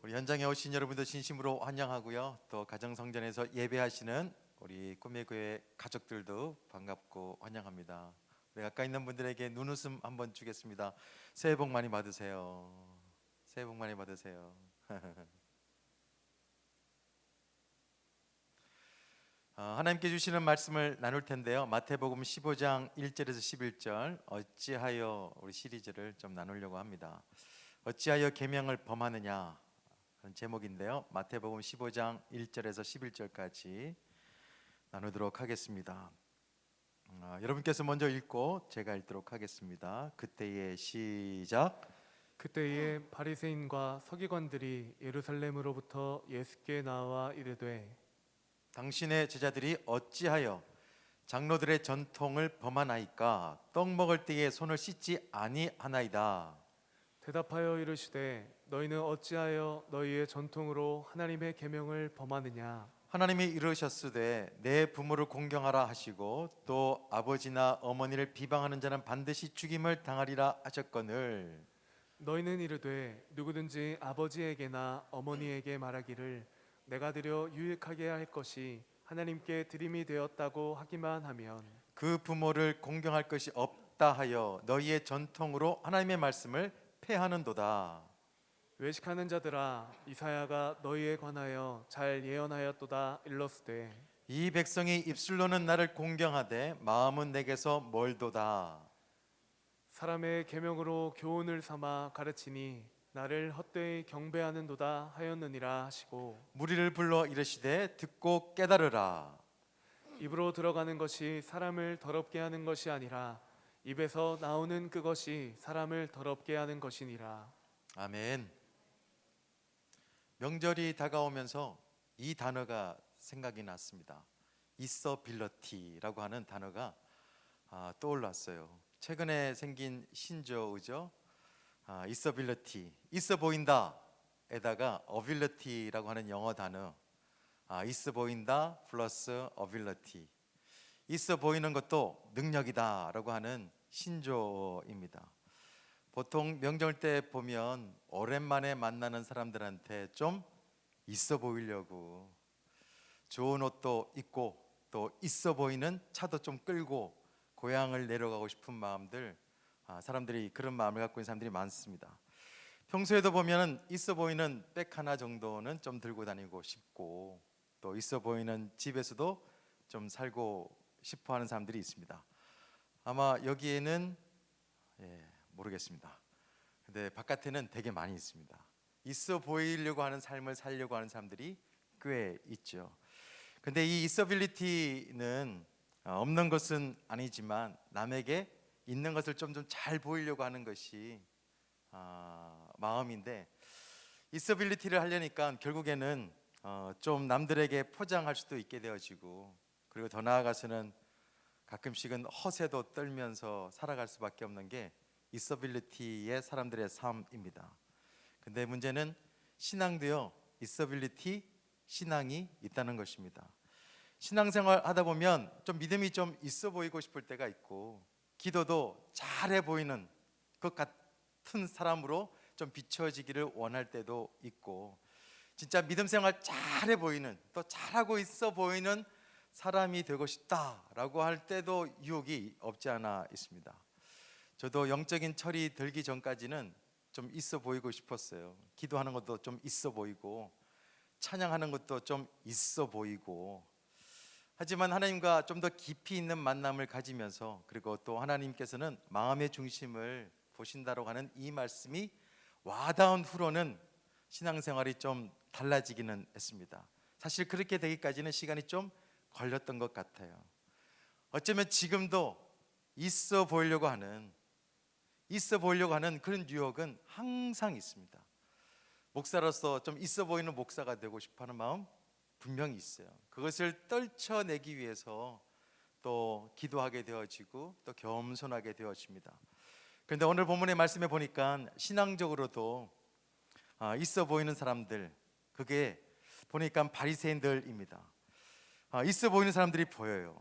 우리 현장에 오신 여러분도 진심으로 환영하고요. 또 가정성전에서 예배하시는 우리 꿈의 교회 가족들도 반갑고 환영합니다. 우리 가까이 있는 분들에게 눈웃음 한번 주겠습니다. 새해 복 많이 받으세요. 새해 복 많이 받으세요. 하나님께 주시는 말씀을 나눌 텐데요. 마태복음 15장 1절에서 11절 어찌하여 우리 시리즈를 좀 나누려고 합니다. 어찌하여 계명을 범하느냐 하는 제목인데요. 마태복음 15장 1절에서 11절까지 나누도록 하겠습니다. 여러분께서 먼저 읽고 제가 읽도록 하겠습니다. 그때의 시작. 그때에 바리새인과 서기관들이 예루살렘으로부터 예수께 나와 이르되 당신의 제자들이 어찌하여 장로들의 전통을 범하나이까? 떡 먹을 때에 손을 씻지 아니하나이다. 대답하여 이르시되 너희는 어찌하여 너희의 전통으로 하나님의 계명을 범하느냐? 하나님이 이르셨으되 내 부모를 공경하라 하시고 또 아버지나 어머니를 비방하는 자는 반드시 죽임을 당하리라 하셨거늘 너희는 이르되 누구든지 아버지에게나 어머니에게 말하기를 내가 드려 유익하게 할 것이 하나님께 드림이 되었다고 하기만 하면 그 부모를 공경할 것이 없다 하여 너희의 전통으로 하나님의 말씀을 폐하는도다. 외식하는 자들아 이사야가 너희에 관하여 잘 예언하였도다 일렀으되 이 백성이 입술로는 나를 공경하되 마음은 내게서 멀도다. 사람의 계명으로 교훈을 삼아 가르치니 나를 헛되이 경배하는도다 하였느니라 하시고 무리를 불러 이르시되 듣고 깨달으라. 입으로 들어가는 것이 사람을 더럽게 하는 것이 아니라 입에서 나오는 그것이 사람을 더럽게 하는 것이니라. 아멘. 명절이 다가오면서 이 단어가 생각이 났습니다. 있어빌러티라고 하는 단어가 떠올랐어요. 최근에 생긴 신조어죠. 있어빌러티, 있어 보인다 에다가 어빌러티라고 하는 영어 단어, 있어 보인다 플러스 어빌러티, 있어 보이는 것도 능력이다 라고 하는 신조어입니다. 보통 명절 때 보면 오랜만에 만나는 사람들한테 좀 있어 보이려고 좋은 옷도 입고 또 있어 보이는 차도 좀 끌고 고향을 내려가고 싶은 마음들, 사람들이 그런 마음을 갖고 있는 사람들이 많습니다. 평소에도 보면 있어 보이는 백 하나 정도는 좀 들고 다니고 싶고 또 있어 보이는 집에서도 좀 살고 싶어 하는 사람들이 있습니다. 아마 여기에는 모르겠습니다. 근데 바깥에는 되게 많이 있습니다. 있어 보이려고 하는 삶을 살려고 하는 사람들이 꽤 있죠. 근데 이 있어빌리티는 없는 것은 아니지만 남에게 있는 것을 좀 잘 보이려고 하는 것이 마음인데, 있어빌리티를 하려니까 결국에는 좀 남들에게 포장할 수도 있게 되어지고, 그리고 더 나아가서는 가끔씩은 허세도 떨면서 살아갈 수밖에 없는 게 있어빌리티의 사람들의 삶입니다. 근데 문제는 신앙도요, 있어빌리티 신앙이 있다는 것입니다. 신앙생활 하다 보면 좀 믿음이 좀 있어 보이고 싶을 때가 있고, 기도도 잘해 보이는 것 같은 사람으로 좀 비춰지기를 원할 때도 있고, 진짜 믿음 생활 잘해 보이는, 또 잘하고 있어 보이는 사람이 되고 싶다라고 할 때도 유혹이 없지 않아 있습니다. 저도 영적인 철이 들기 전까지는 좀 있어 보이고 싶었어요. 기도하는 것도 좀 있어 보이고 찬양하는 것도 좀 있어 보이고, 하지만 하나님과 좀 더 깊이 있는 만남을 가지면서, 그리고 또 하나님께서는 마음의 중심을 보신다고 하는 이 말씀이 와닿은 후로는 신앙생활이 좀 달라지기는 했습니다. 사실 그렇게 되기까지는 시간이 좀 걸렸던 것 같아요. 어쩌면 지금도 있어 보이려고 하는 그런 유혹은 항상 있습니다. 목사로서 좀 있어 보이는 목사가 되고 싶어하는 마음 분명히 있어요. 그것을 떨쳐내기 위해서 또 기도하게 되어지고 또 겸손하게 되어집니다. 그런데 오늘 본문의 말씀에 보니까 신앙적으로도 있어 보이는 사람들, 그게 보니까 바리새인들입니다. 있어 보이는 사람들이 보여요.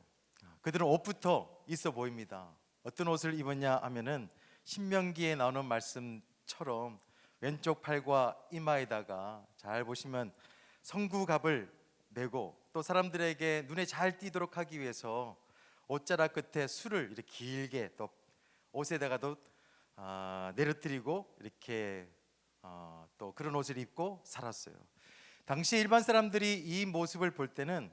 그들은 옷부터 있어 보입니다. 어떤 옷을 입었냐 하면은 신명기에 나오는 말씀처럼 왼쪽 팔과 이마에다가 잘 보시면 성구갑을 메고 또 사람들에게 눈에 잘 띄도록 하기 위해서 옷자락 끝에 술을 이렇게 길게 또 옷에다가도 내려뜨리고 이렇게 또 그런 옷을 입고 살았어요. 당시 일반 사람들이 이 모습을 볼 때는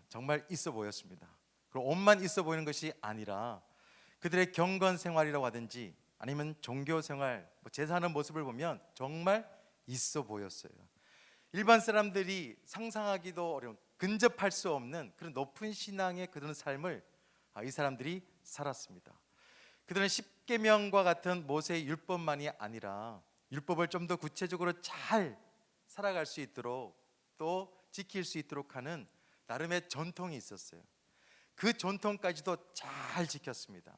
정말 있어 보였습니다. 그리고 옷만 있어 보이는 것이 아니라 그들의 경건 생활이라고 하든지 아니면 종교 생활, 제사하는 모습을 보면 정말 있어 보였어요. 일반 사람들이 상상하기도 어려운, 근접할 수 없는 그런 높은 신앙의 그런 삶을 이 사람들이 살았습니다. 그들은 십계명과 같은 모세의 율법만이 아니라 율법을 좀 더 구체적으로 잘 살아갈 수 있도록 또 지킬 수 있도록 하는 나름의 전통이 있었어요. 그 전통까지도 잘 지켰습니다.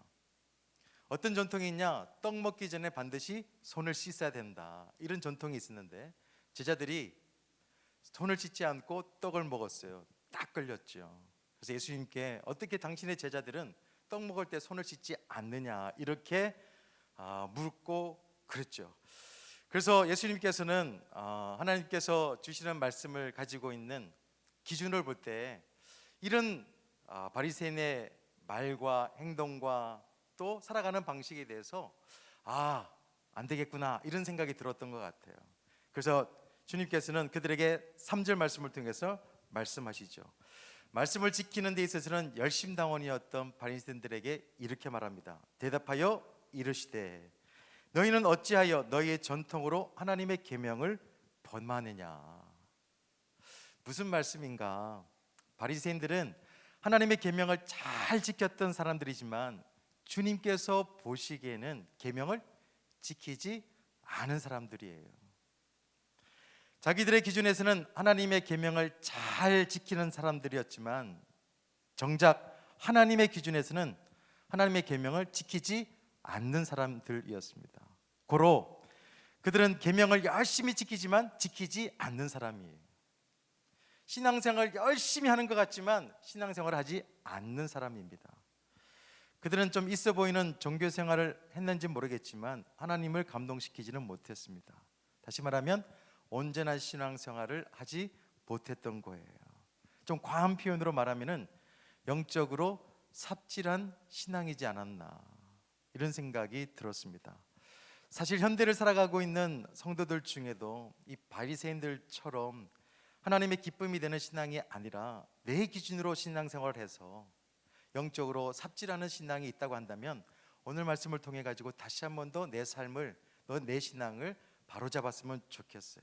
어떤 전통이 있냐? 떡 먹기 전에 반드시 손을 씻어야 된다, 이런 전통이 있었는데 제자들이 손을 씻지 않고 떡을 먹었어요. 딱 걸렸죠. 그래서 예수님께 어떻게 당신의 제자들은 떡 먹을 때 손을 씻지 않느냐 이렇게 묻고 그랬죠. 그래서 예수님께서는 하나님께서 주시는 말씀을 가지고 있는 기준을 볼 때 이런 바리새인의 말과 행동과 또 살아가는 방식에 대해서 안 되겠구나 이런 생각이 들었던 것 같아요. 그래서 주님께서는 그들에게 3절 말씀을 통해서 말씀하시죠. 말씀을 지키는 데 있어서는 열심당원이었던 바리새인들에게 이렇게 말합니다. 대답하여 이르시되 너희는 어찌하여 너희의 전통으로 하나님의 계명을 범하느냐. 무슨 말씀인가? 바리새인들은 하나님의 계명을 잘 지켰던 사람들이지만 주님께서 보시기에는 계명을 지키지 않은 사람들이에요. 자기들의 기준에서는 하나님의 계명을 잘 지키는 사람들이었지만 정작 하나님의 기준에서는 하나님의 계명을 지키지 않는 사람들이었습니다. 고로 그들은 계명을 열심히 지키지만 지키지 않는 사람이에요. 신앙생활을 열심히 하는 것 같지만 신앙생활을 하지 않는 사람입니다. 그들은 좀 있어 보이는 종교 생활을 했는지 모르겠지만 하나님을 감동시키지는 못했습니다. 다시 말하면 온전한 신앙생활을 하지 못했던 거예요. 좀 과한 표현으로 말하면은 영적으로 삽질한 신앙이지 않았나 이런 생각이 들었습니다. 사실 현대를 살아가고 있는 성도들 중에도 이 바리새인들처럼 하나님의 기쁨이 되는 신앙이 아니라 내 기준으로 신앙생활을 해서 영적으로 삽질하는 신앙이 있다고 한다면 오늘 말씀을 통해 가지고 다시 한 번 더 내 삶을 내 신앙을 바로잡았으면 좋겠어요.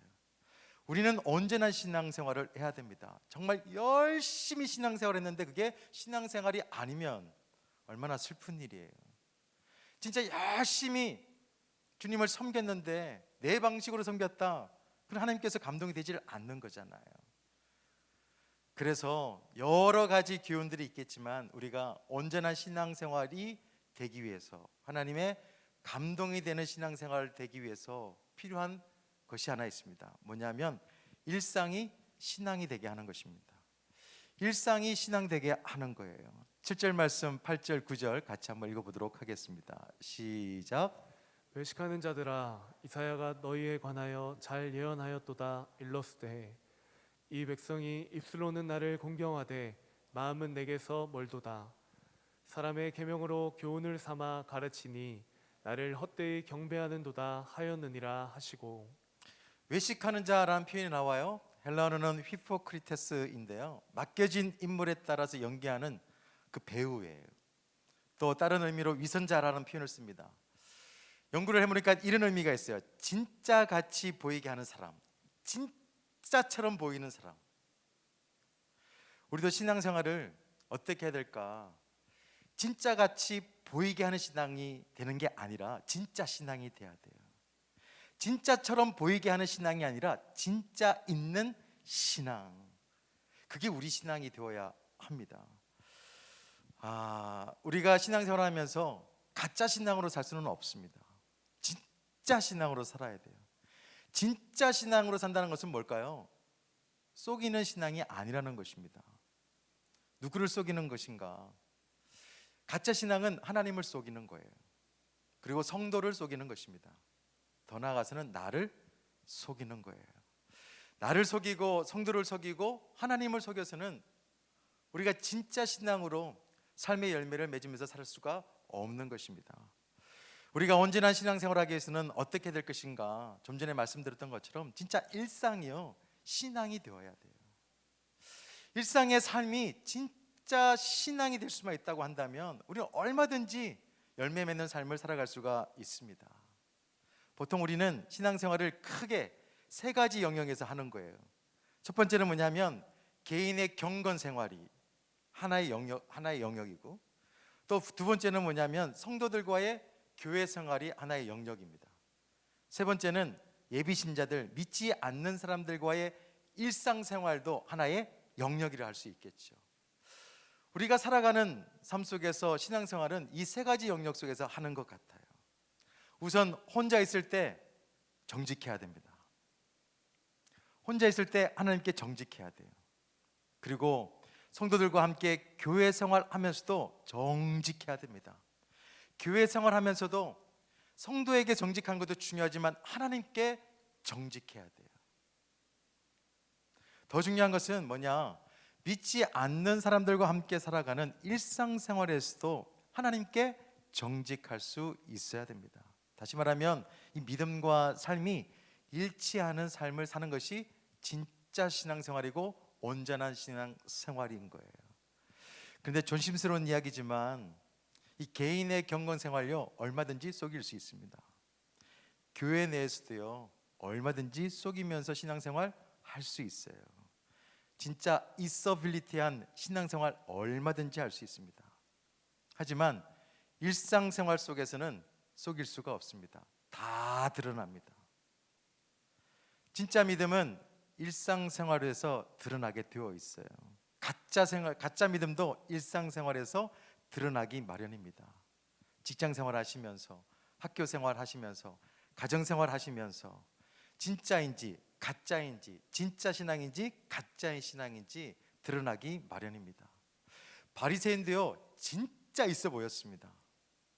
우리는 온전한 신앙생활을 해야 됩니다. 정말 열심히 신앙생활했는데 그게 신앙생활이 아니면 얼마나 슬픈 일이에요. 진짜 열심히 주님을 섬겼는데 내 방식으로 섬겼다, 그럼 하나님께서 감동이 되질 않는 거잖아요. 그래서 여러 가지 교훈들이 있겠지만 우리가 온전한 신앙생활이 되기 위해서, 하나님의 감동이 되는 신앙생활 되기 위해서 필요한 것이 하나 있습니다. 뭐냐면 일상이 신앙이 되게 하는 것입니다. 일상이 신앙 되게 하는 거예요. 7절 말씀 8절 9절 같이 한번 읽어보도록 하겠습니다. 시작. 외식하는 자들아, 이사야가 너희에 관하여 잘 예언하였도다. 일러스되 이 백성이 입술로는 나를 공경하되 마음은 내게서 멀도다. 사람의 계명으로 교훈을 삼아 가르치니 나를 헛되이 경배하는도다 하였느니라 하시고. 외식하는 자라는 표현이 나와요. 헬라어는 히포크리테스인데요, 맡겨진 인물에 따라서 연기하는 그 배우예요. 또 다른 의미로 위선자라는 표현을 씁니다. 연구를 해보니까 이런 의미가 있어요. 진짜 같이 보이게 하는 사람, 진짜처럼 보이는 사람. 우리도 신앙생활을 어떻게 해야 될까? 진짜 같이 보이게 하는 신앙이 되는 게 아니라 진짜 신앙이 돼야 돼요. 진짜처럼 보이게 하는 신앙이 아니라 진짜 있는 신앙, 그게 우리 신앙이 되어야 합니다. 우리가 신앙생활을 하면서 가짜 신앙으로 살 수는 없습니다. 진짜 신앙으로 살아야 돼요. 진짜 신앙으로 산다는 것은 뭘까요? 속이는 신앙이 아니라는 것입니다. 누구를 속이는 것인가? 가짜 신앙은 하나님을 속이는 거예요. 그리고 성도를 속이는 것입니다. 더 나아가서는 나를 속이는 거예요. 나를 속이고 성도를 속이고 하나님을 속여서는 우리가 진짜 신앙으로 삶의 열매를 맺으면서 살 수가 없는 것입니다. 우리가 온전한 신앙생활하기 위해서는 어떻게 될 것인가? 좀 전에 말씀드렸던 것처럼 진짜 일상이요, 신앙이 되어야 돼요. 일상의 삶이 진짜 신앙이 될 수만 있다고 한다면 우리는 얼마든지 열매 맺는 삶을 살아갈 수가 있습니다. 보통 우리는 신앙생활을 크게 세 가지 영역에서 하는 거예요. 첫 번째는 뭐냐면 개인의 경건 생활이 하나의 영역이고, 또 두 번째는 뭐냐면 성도들과의 교회 생활이 하나의 영역입니다. 세 번째는 예비 신자들, 믿지 않는 사람들과의 일상생활도 하나의 영역이라 할 수 있겠죠. 우리가 살아가는 삶 속에서 신앙생활은 이 세 가지 영역 속에서 하는 것 같아요. 우선 혼자 있을 때 정직해야 됩니다. 혼자 있을 때 하나님께 정직해야 돼요. 그리고 성도들과 함께 교회 생활하면서도 정직해야 됩니다. 교회 생활하면서도 성도에게 정직한 것도 중요하지만 하나님께 정직해야 돼요. 더 중요한 것은 뭐냐? 믿지 않는 사람들과 함께 살아가는 일상생활에서도 하나님께 정직할 수 있어야 됩니다. 다시 말하면 이 믿음과 삶이 일치하는 삶을 사는 것이 진짜 신앙생활이고 온전한 신앙생활인 거예요. 그런데 조심스러운 이야기지만 이 개인의 경건생활요, 얼마든지 속일 수 있습니다. 교회 내에서도요, 얼마든지 속이면서 신앙생활 할 수 있어요. 진짜 있어빌리티한 신앙생활 얼마든지 할 수 있습니다. 하지만 일상생활 속에서는 속일 수가 없습니다. 다 드러납니다. 진짜 믿음은 일상생활에서 드러나게 되어 있어요. 가짜 믿음도 일상생활에서 드러나기 마련입니다. 직장생활 하시면서, 학교생활 하시면서, 가정생활 하시면서 진짜인지 가짜인지, 진짜 신앙인지 가짜의 신앙인지 드러나기 마련입니다. 바리새인도요, 진짜 있어 보였습니다.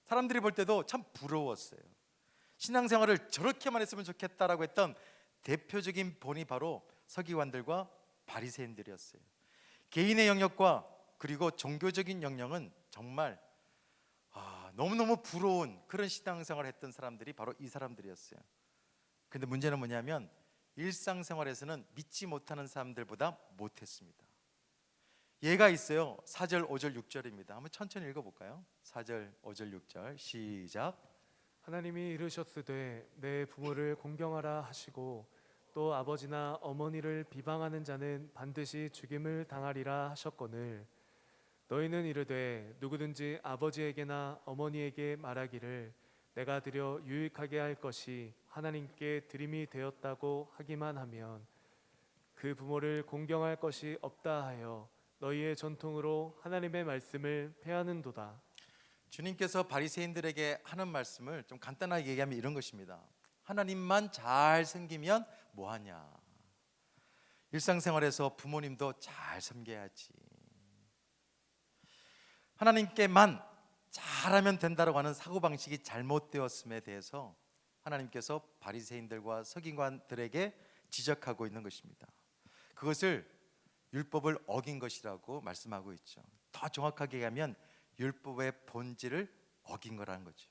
사람들이 볼 때도 참 부러웠어요. 신앙생활을 저렇게만 했으면 좋겠다라고 했던 대표적인 본이 바로 서기관들과 바리새인들이었어요. 개인의 영역과 그리고 종교적인 영역은 정말 너무너무 부러운 그런 신앙생활을 했던 사람들이 바로 이 사람들이었어요. 근데 문제는 뭐냐면 일상생활에서는 믿지 못하는 사람들보다 못했습니다. 예가 있어요. 4절, 5절, 6절입니다. 한번 천천히 읽어볼까요? 4절, 5절, 6절 시작. 하나님이 이르셨으되 내 부모를 공경하라 하시고 또 아버지나 어머니를 비방하는 자는 반드시 죽임을 당하리라 하셨거늘 너희는 이르되 누구든지 아버지에게나 어머니에게 말하기를 내가 드려 유익하게 할 것이 하나님께 드림이 되었다고 하기만 하면 그 부모를 공경할 것이 없다 하여 너희의 전통으로 하나님의 말씀을 폐하는도다. 주님께서 바리새인들에게 하는 말씀을 좀 간단하게 얘기하면 이런 것입니다. 하나님만 잘 섬기면 뭐하냐? 일상생활에서 부모님도 잘 섬겨야지. 하나님께만 잘하면 된다고 하는 사고방식이 잘못되었음에 대해서 하나님께서 바리새인들과 서기관들에게 지적하고 있는 것입니다. 그것을 율법을 어긴 것이라고 말씀하고 있죠. 더 정확하게 얘기하면 율법의 본질을 어긴 거라는 거죠.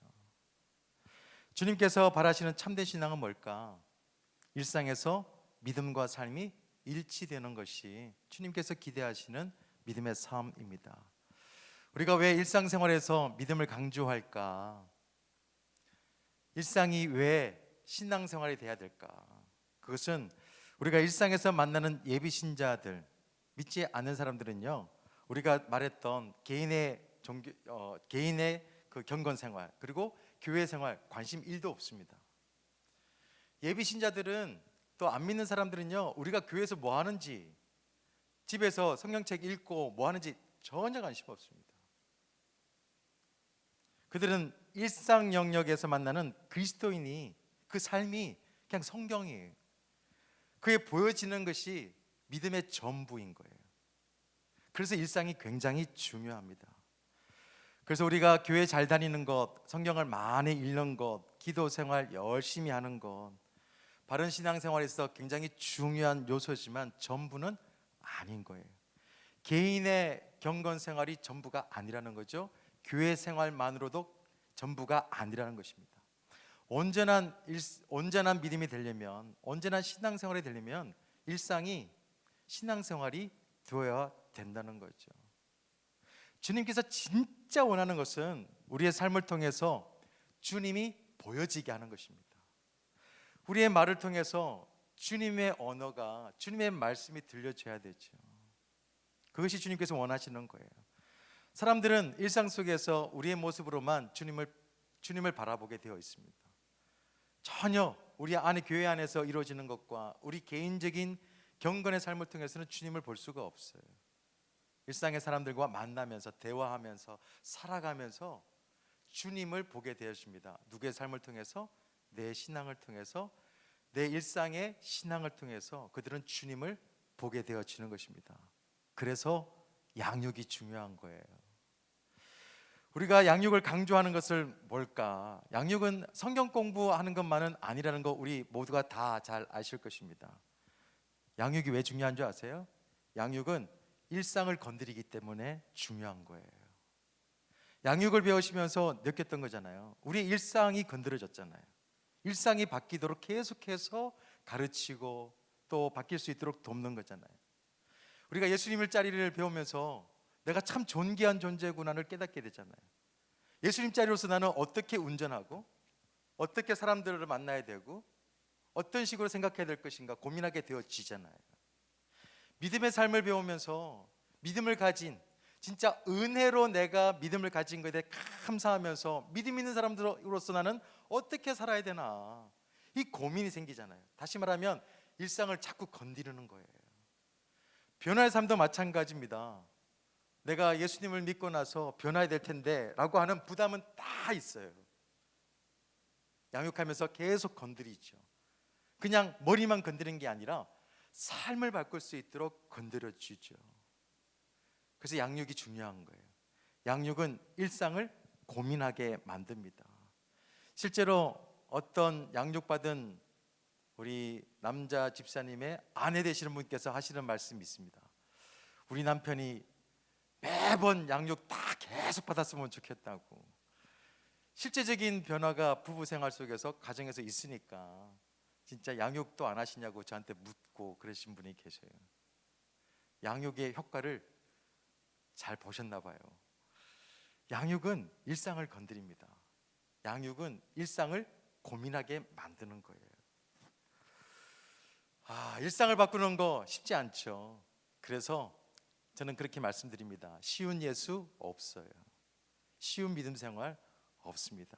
주님께서 바라시는 참된 신앙은 뭘까? 일상에서 믿음과 삶이 일치되는 것이 주님께서 기대하시는 믿음의 삶입니다. 우리가 왜 일상생활에서 믿음을 강조할까? 일상이 왜 신앙생활이 돼야 될까? 그것은 우리가 일상에서 만나는 예비신자들, 믿지 않는 사람들은요, 우리가 말했던 개인의 그 경건생활 그리고 교회생활 관심 1도 없습니다. 예비신자들은 또 안 믿는 사람들은요, 우리가 교회에서 뭐 하는지, 집에서 성경책 읽고 뭐 하는지 전혀 관심 없습니다. 그들은 일상 영역에서 만나는 그리스도인이 그 삶이 그냥 성경이에요. 그에 보여지는 것이 믿음의 전부인 거예요. 그래서 일상이 굉장히 중요합니다. 그래서 우리가 교회 잘 다니는 것, 성경을 많이 읽는 것, 기도 생활 열심히 하는 건 바른 신앙생활에서 굉장히 중요한 요소지만 전부는 아닌 거예요. 개인의 경건 생활이 전부가 아니라는 거죠. 교회 생활만으로도 전부가 아니라는 것입니다. 온전한 믿음이 되려면, 온전한 신앙생활이 되려면 일상이 신앙생활이 되어야 된다는 거죠. 주님께서 진짜 원하는 것은 우리의 삶을 통해서 주님이 보여지게 하는 것입니다. 우리의 말을 통해서 주님의 언어가, 주님의 말씀이 들려줘야 되죠. 그것이 주님께서 원하시는 거예요. 사람들은 일상 속에서 우리의 모습으로만 주님을 바라보게 되어 있습니다. 전혀 우리 안에 교회 안에서 이루어지는 것과 우리 개인적인 경건의 삶을 통해서는 주님을 볼 수가 없어요. 일상의 사람들과 만나면서 대화하면서 살아가면서 주님을 보게 되었습니다. 누구의 삶을 통해서? 내 신앙을 통해서, 내 일상의 신앙을 통해서 그들은 주님을 보게 되어지는 것입니다. 그래서 양육이 중요한 거예요. 우리가 양육을 강조하는 것을 뭘까? 양육은 성경 공부하는 것만은 아니라는 거 우리 모두가 다 잘 아실 것입니다. 양육이 왜 중요한 줄 아세요? 양육은 일상을 건드리기 때문에 중요한 거예요. 양육을 배우시면서 느꼈던 거잖아요. 우리 일상이 건드려졌잖아요. 일상이 바뀌도록 계속해서 가르치고 또 바뀔 수 있도록 돕는 거잖아요. 우리가 예수님의 자리를 배우면서 내가 참 존귀한 존재구나를 깨닫게 되잖아요. 예수님 자리로서 나는 어떻게 운전하고 어떻게 사람들을 만나야 되고 어떤 식으로 생각해야 될 것인가 고민하게 되어지잖아요. 믿음의 삶을 배우면서 믿음을 가진, 진짜 은혜로 내가 믿음을 가진 것에 대해 감사하면서 믿음 있는 사람들로서 나는 어떻게 살아야 되나, 이 고민이 생기잖아요. 다시 말하면 일상을 자꾸 건드리는 거예요. 변화의 삶도 마찬가지입니다. 내가 예수님을 믿고 나서 변화해야 될 텐데 라고 하는 부담은 다 있어요. 양육하면서 계속 건드리죠. 그냥 머리만 건드리는 게 아니라 삶을 바꿀 수 있도록 건드려주죠. 그래서 양육이 중요한 거예요. 양육은 일상을 고민하게 만듭니다. 실제로 어떤 양육받은 우리 남자 집사님의 아내 되시는 분께서 하시는 말씀이 있습니다. 우리 남편이 매번 양육 다 계속 받았으면 좋겠다고. 실제적인 변화가 부부 생활 속에서 가정에서 있으니까 진짜 양육도 안 하시냐고 저한테 묻고 그러신 분이 계셔요. 양육의 효과를 잘 보셨나 봐요. 양육은 일상을 건드립니다. 양육은 일상을 고민하게 만드는 거예요. 일상을 바꾸는 거 쉽지 않죠. 그래서 저는 그렇게 말씀드립니다. 쉬운 예수 없어요. 쉬운 믿음 생활 없습니다.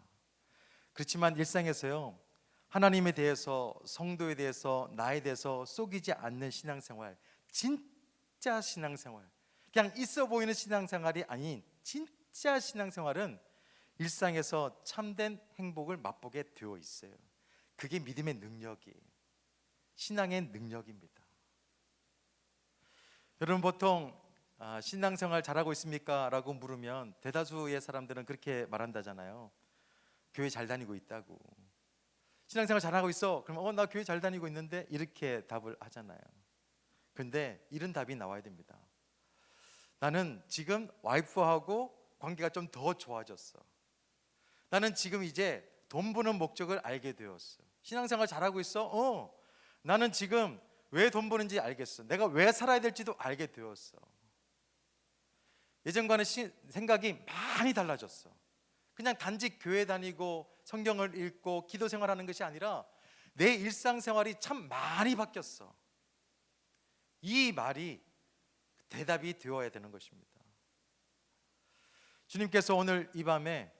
그렇지만 일상에서요, 하나님에 대해서, 성도에 대해서, 나에 대해서 속이지 않는 신앙생활, 진짜 신앙생활, 그냥 있어 보이는 신앙생활이 아닌 진짜 신앙생활은 일상에서 참된 행복을 맛보게 되어 있어요. 그게 믿음의 능력이에요. 신앙의 능력입니다. 여러분 보통 신앙생활 잘하고 있습니까? 라고 물으면 대다수의 사람들은 그렇게 말한다잖아요. 교회 잘 다니고 있다고. 신앙생활 잘하고 있어? 그러면 나 교회 잘 다니고 있는데, 이렇게 답을 하잖아요. 근데 이런 답이 나와야 됩니다. 나는 지금 와이프하고 관계가 좀 더 좋아졌어. 나는 지금 이제 돈 버는 목적을 알게 되었어. 신앙생활 잘하고 있어? 나는 지금 왜 돈 버는지 알겠어. 내가 왜 살아야 될지도 알게 되었어. 예전과는 생각이 많이 달라졌어. 그냥 단지 교회 다니고 성경을 읽고 기도 생활하는 것이 아니라 내 일상생활이 참 많이 바뀌었어. 이 말이 대답이 되어야 되는 것입니다. 주님께서 오늘 이 밤에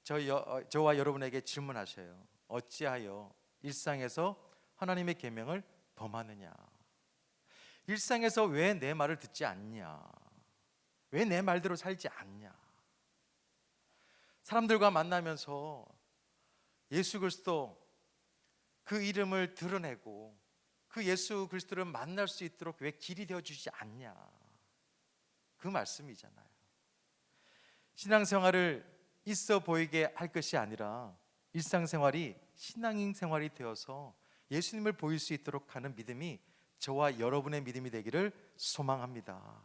저와 여러분에게 질문하셔요. 어찌하여 일상에서 하나님의 계명을 범하느냐? 일상에서 왜 내 말을 듣지 않냐? 왜 내 말대로 살지 않냐? 사람들과 만나면서 예수 그리스도 그 이름을 드러내고 그 예수 그리스도를 만날 수 있도록 왜 길이 되어주지 않냐? 그 말씀이잖아요. 신앙생활을 있어 보이게 할 것이 아니라 일상생활이 신앙인 생활이 되어서 예수님을 보일 수 있도록 하는 믿음이 저와 여러분의 믿음이 되기를 소망합니다.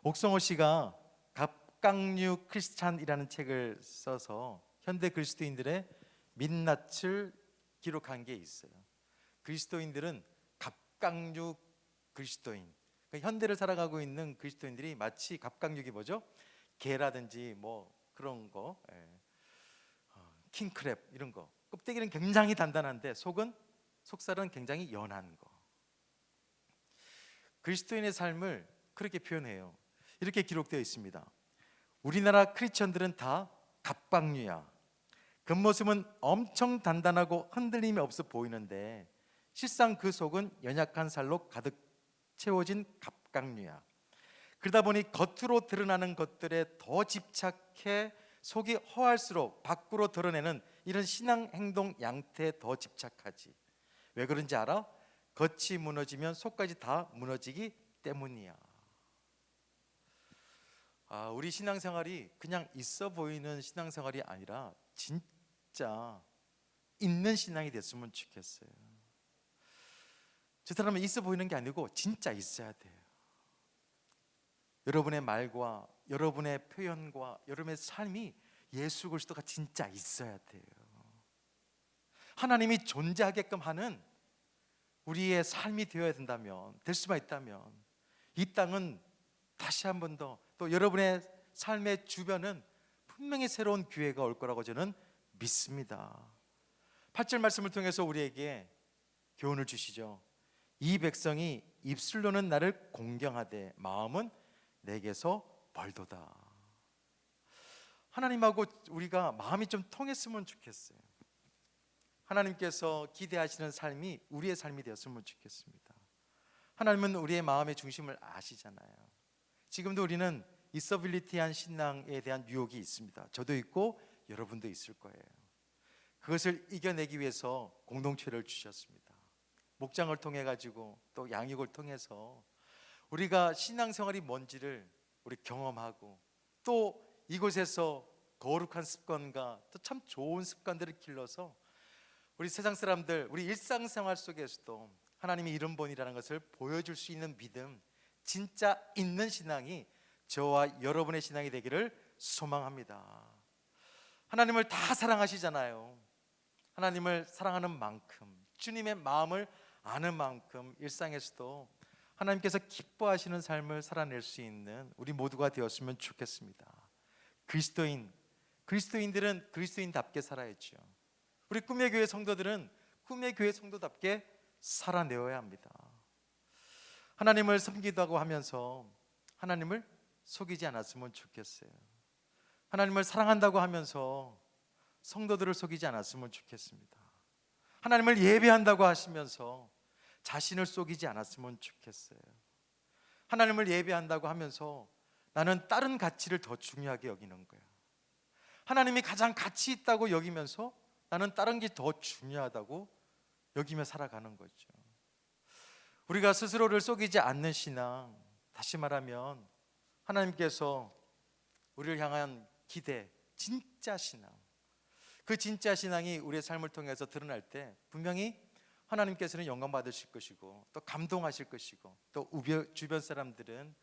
옥성호 씨가 갑각류 크리스찬이라는 책을 써서 현대 그리스도인들의 민낯을 기록한 게 있어요. 그리스도인들은 갑각류 그리스도인, 그러니까 현대를 살아가고 있는 그리스도인들이 마치 갑각육이 뭐죠? 게라든지 뭐 그런 거, 킹크랩 이런 거, 껍데기는 굉장히 단단한데 속살은 굉장히 연한 거. 그리스도인의 삶을 그렇게 표현해요. 이렇게 기록되어 있습니다. 우리나라 크리스천들은 다 갑각류야. 겉모습은 엄청 단단하고 흔들림이 없어 보이는데 실상 그 속은 연약한 살로 가득 채워진 갑각류야. 그러다 보니 겉으로 드러나는 것들에 더 집착해 속이 허할수록 밖으로 드러내는 이런 신앙 행동 양태에 더 집착하지. 왜 그런지 알아? 겉이 무너지면 속까지 다 무너지기 때문이야. 우리 신앙생활이 그냥 있어 보이는 신앙생활이 아니라 진짜 있는 신앙이 됐으면 좋겠어요. 저 사람은 있어 보이는 게 아니고 진짜 있어야 돼요. 여러분의 말과 여러분의 표현과 여러분의 삶이 예수 그리스도가 진짜 있어야 돼요. 하나님이 존재하게끔 하는 우리의 삶이 되어야 된다면, 될 수만 있다면 이 땅은 다시 한 번 더, 또 여러분의 삶의 주변은 분명히 새로운 기회가 올 거라고 저는 믿습니다. 8절 말씀을 통해서 우리에게 교훈을 주시죠. 이 백성이 입술로는 나를 공경하되 마음은 내게서 멀도다. 하나님하고 우리가 마음이 좀 통했으면 좋겠어요. 하나님께서 기대하시는 삶이 우리의 삶이 되었으면 좋겠습니다. 하나님은 우리의 마음의 중심을 아시잖아요. 지금도 우리는 이서빌리티한 신앙에 대한 유혹이 있습니다. 저도 있고 여러분도 있을 거예요. 그것을 이겨내기 위해서 공동체를 주셨습니다. 목장을 통해 가지고 또 양육을 통해서 우리가 신앙생활이 뭔지를 우리 경험하고 또 이곳에서 거룩한 습관과 또 참 좋은 습관들을 길러서 우리 세상 사람들, 우리 일상생활 속에서도 하나님의 이름 본이라는 것을 보여줄 수 있는 믿음, 진짜 있는 신앙이 저와 여러분의 신앙이 되기를 소망합니다. 하나님을 다 사랑하시잖아요. 하나님을 사랑하는 만큼, 주님의 마음을 아는 만큼 일상에서도 하나님께서 기뻐하시는 삶을 살아낼 수 있는 우리 모두가 되었으면 좋겠습니다. 그리스도인들은 그리스도인답게 살아야죠. 우리 꿈의 교회 성도들은 꿈의 교회 성도답게 살아내어야 합니다. 하나님을 섬기다고 하면서 하나님을 속이지 않았으면 좋겠어요. 하나님을 사랑한다고 하면서 성도들을 속이지 않았으면 좋겠습니다. 하나님을 예배한다고 하시면서 자신을 속이지 않았으면 좋겠어요. 하나님을 예배한다고 하면서 나는 다른 가치를 더 중요하게 여기는 거야. 하나님이 가장 가치 있다고 여기면서 나는 다른 게 더 중요하다고 여기며 살아가는 거죠. 우리가 스스로를 속이지 않는 신앙, 다시 말하면 하나님께서 우리를 향한 기대, 진짜 신앙, 그 진짜 신앙이 우리의 삶을 통해서 드러날 때 분명히 하나님께서는 영광 받으실 것이고 또 감동하실 것이고 또 주변 사람들은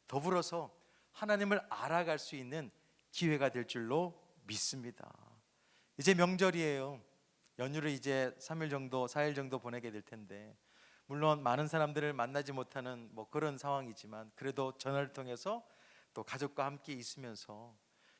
더불어서 하나님을 알아갈 수 있는 기회가 될 줄로 믿습니다. 이제 명절이에요. 연휴를 이제 3일 정도, 4일 정도 보내게 될 텐데 물론 많은 사람들을 만나지 못하는 그런 상황이지만 그래도 전화를 통해서 또 가족과 함께 있으면서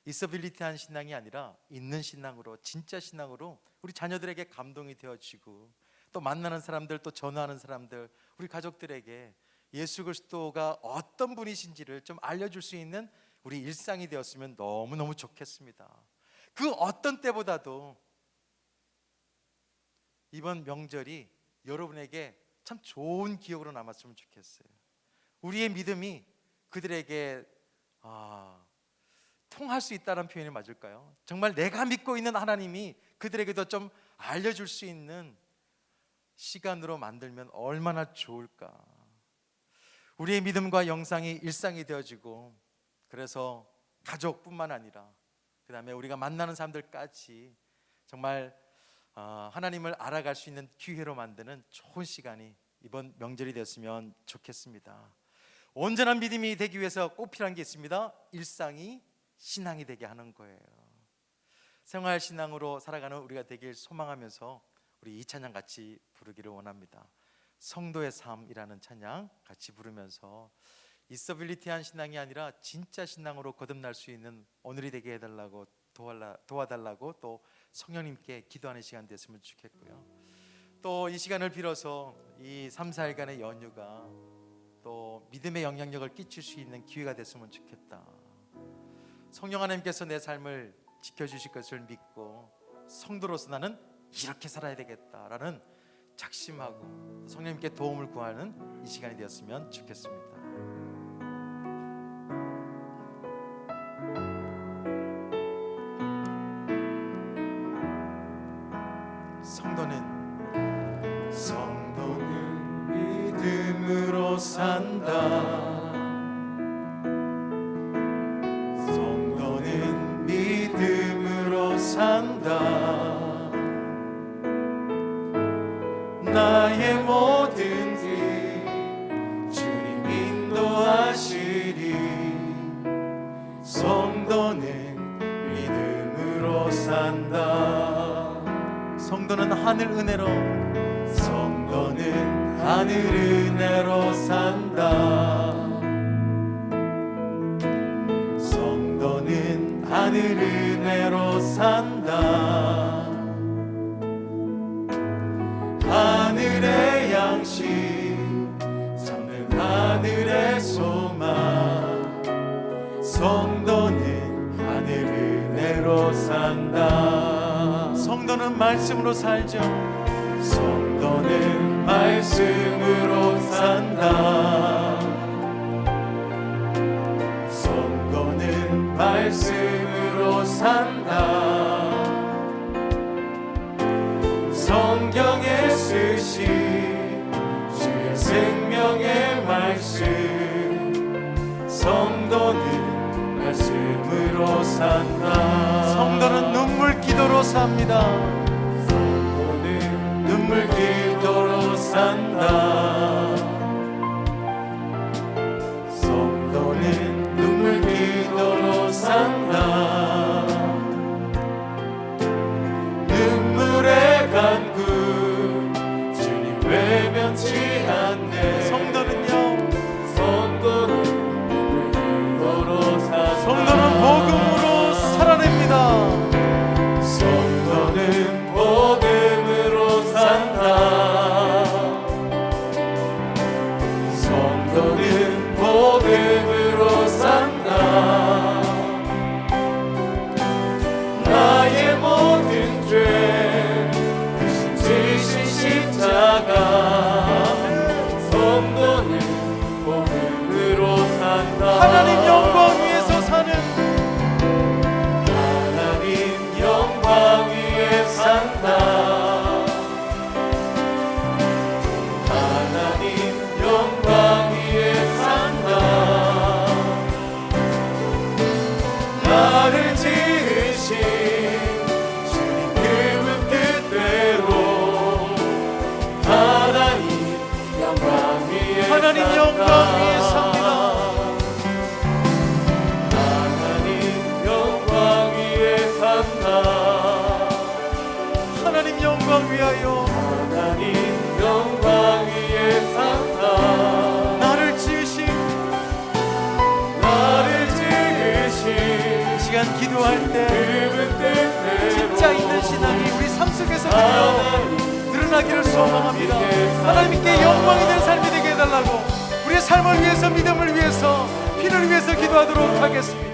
이서빌리티한 신앙이 아니라 있는 신앙으로, 진짜 신앙으로 우리 자녀들에게 감동이 되어지고 또 만나는 사람들, 또 전화하는 사람들, 우리 가족들에게 예수 그리스도가 어떤 분이신지를 좀 알려줄 수 있는 우리 일상이 되었으면 너무너무 좋겠습니다. 그 어떤 때보다도 이번 명절이 여러분에게 참 좋은 기억으로 남았으면 좋겠어요. 우리의 믿음이 그들에게 통할 수 있다는 표현이 맞을까요? 정말 내가 믿고 있는 하나님이 그들에게도 좀 알려줄 수 있는 시간으로 만들면 얼마나 좋을까. 우리의 믿음과 영상이 일상이 되어지고 그래서 가족뿐만 아니라 그 다음에 우리가 만나는 사람들까지 정말 하나님을 알아갈 수 있는 기회로 만드는 좋은 시간이 이번 명절이 됐으면 좋겠습니다. 온전한 믿음이 되기 위해서 꼭 필요한 게 있습니다. 일상이 신앙이 되게 하는 거예요. 생활 신앙으로 살아가는 우리가 되길 소망하면서 우리 이 찬양 같이 부르기를 원합니다. 성도의 삶이라는 찬양 같이 부르면서 이서빌리티한 신앙이 아니라 진짜 신앙으로 거듭날 수 있는 오늘이 되게 해달라고 도와달라고 또 성령님께 기도하는 시간 됐으면 좋겠고요. 또 이 시간을 빌어서 이 3, 4일간의 연휴가 또 믿음의 영향력을 끼칠 수 있는 기회가 됐으면 좋겠다. 성령 하나님께서 내 삶을 지켜주실 것을 믿고 성도로서 나는 이렇게 살아야 되겠다라는 작심하고 성령님께 도움을 구하는 이 시간이 되었으면 좋겠습니다. 성도는 믿음으로 산다. 성도는 믿음으로 산다. 나의 모든 길 주님 인도하시리. 성도는 믿음으로 산다. 성도는 하늘 은혜로, 성도는 하늘 은혜로 산다. 성도는 하늘 은혜로 산다. 하늘의 양식 잡는 하늘의 소망. 성도는 하늘 은혜로 산다. 성도는 말씀으로 살죠. 성도는 말씀으로 산다. 성도는 말씀으로 산다. 성경에 쓰신 주의 생명의 말씀. 성도는 말씀으로 산다. 성도는 눈물 기도로 삽니다. 성도는 눈물 기도로 산다. 성도는 눈물 기도로 산다. 눈물의 간구 주님 외면치 않네. 성도는요, 성도는 눈물 기도로 산다. 성도는 복음으로 살아냅니다. 성도는 복음으로 산다. 성도는 복음으로 산다. 나의 모든 죄 대신 지신 십자가. 성도는 복음으로 산다. 하나님 영광 위에서 사는, 하나님 영광 위에 산다. 하나님 영광 위에 산다. 나를 지으신 주님 그 뜻대로 하나님 영광 위에 산다. 하나님 영광 위에 삽니다. 하나님 영광 위에 산다. 하나님 영광 위하여. 하나님 영광 위에 산다. 나를 지으신, 나를 지으신 이 시간 기도할 때 진짜 있는 신앙이 우리 삶 속에서 드러나기를 소망합니다. 하나님께 영광이 된 삶이 되게 해달라고 우리의 삶을 위해서, 믿음을 위해서, 피를 위해서 기도하도록 하겠습니다.